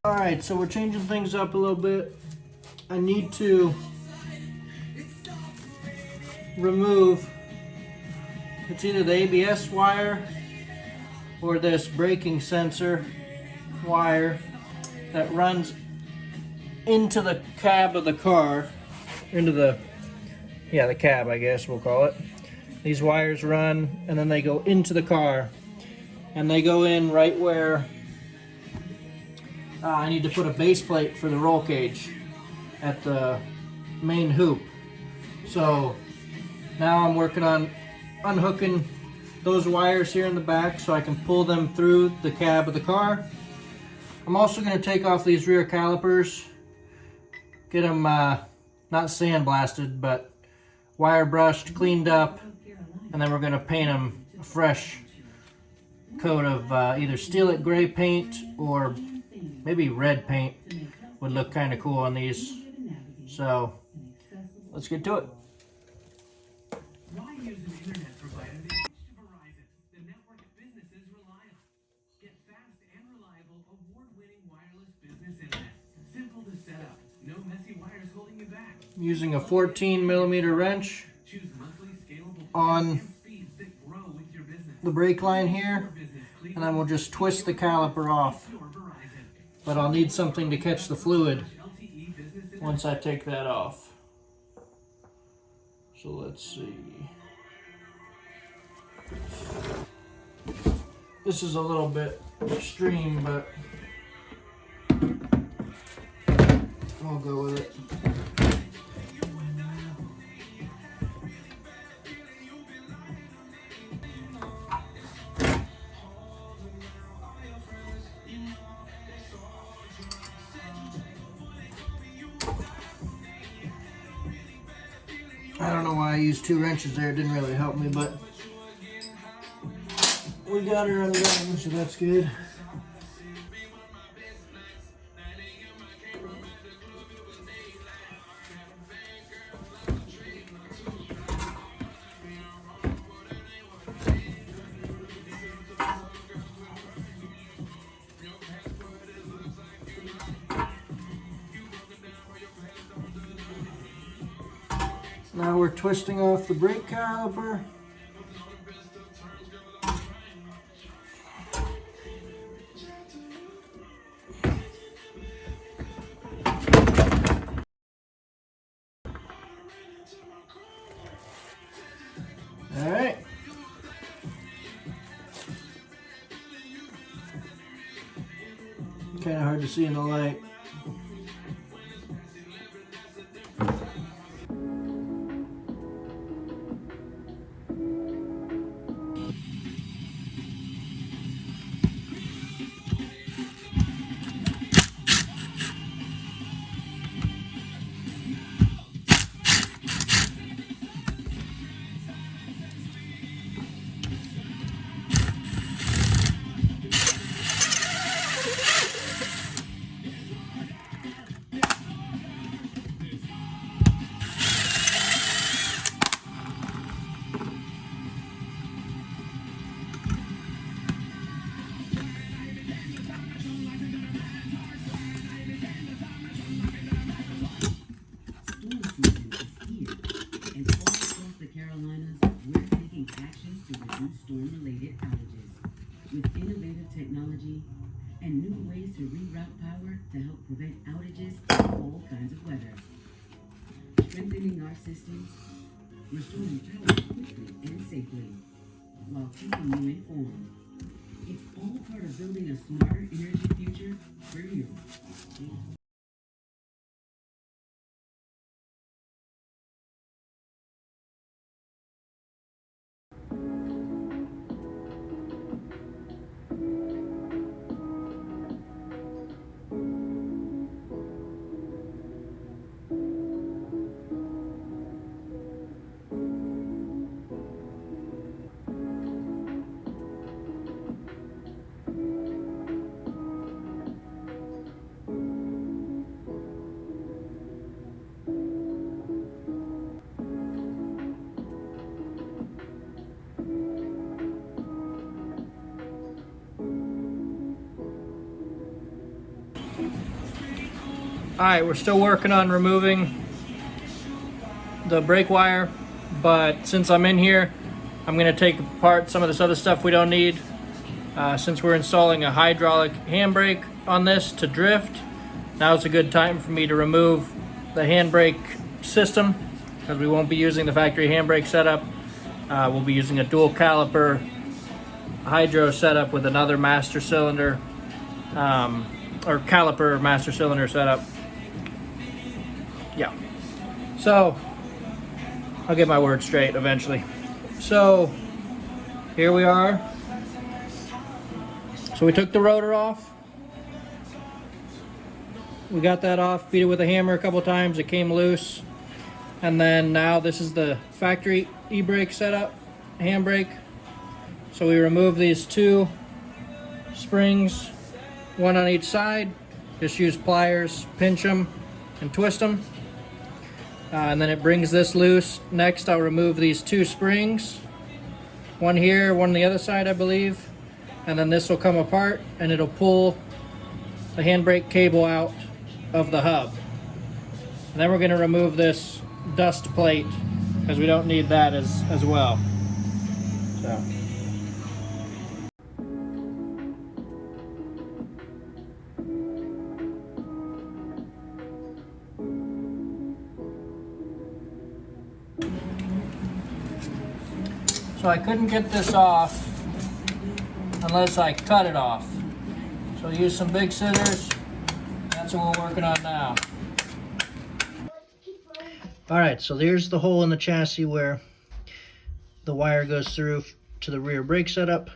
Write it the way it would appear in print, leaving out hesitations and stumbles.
Alright, so we're changing things up a little bit. I need to remove, it's either the ABS wire or this braking sensor wire that runs into the cab of the car, into the cab, I guess we'll call it. These wires run and then they go into the car, and they go in right where I need to put a base plate for the roll cage at the main hoop. So now I'm working on unhooking those wires here in the back so I can pull them through the cab of the car. I'm also going to take off these rear calipers, get them not sandblasted, but wire brushed, cleaned up, and then we're going to paint them a fresh coat of either Steelite gray paint or maybe red paint would look kind of cool on these. So let's get to it. I'm using a 14mm wrench on the brake line here, and then we'll just twist the caliper off. But I'll need something to catch the fluid once I take that off. So let's see. This is a little bit extreme, but I'll go with it. I don't know why I used 2 wrenches there. It didn't really help me, but we got her undone, so that's good. Now we're twisting off the brake caliper. All right. Kind of hard to see in the light. Storm-related outages with innovative technology and new ways to reroute power to help prevent outages in all kinds of weather. Strengthening our systems, restoring power quickly and safely, while keeping you informed. It's all part of building a smarter energy future for you. Alright, we're still working on removing the brake wire, but since I'm in here, I'm going to take apart some of this other stuff we don't need. Since we're installing a hydraulic handbrake on this to drift, now's a good time for me to remove the handbrake system, because we won't be using the factory handbrake setup. We'll be using a dual caliper hydro setup with another master cylinder, or caliper master cylinder setup. Yeah. So, I'll get my words straight eventually. So, here we are. So we took the rotor off. We got that off, beat it with a hammer a couple times, it came loose. And then now this is the factory e-brake setup, handbrake. So we remove these two springs, one on each side. Just use pliers, pinch them and twist them. And then it brings this loose. Next I'll remove these two springs. One here, one on the other side I believe. And then this will come apart and it'll pull the handbrake cable out of the hub. And then we're going to remove this dust plate because we don't need that as well. So. So I couldn't get this off unless I cut it off. So use some big scissors. That's what we're working on now. Alright, so there's the hole in the chassis where the wire goes through to the rear brake setup.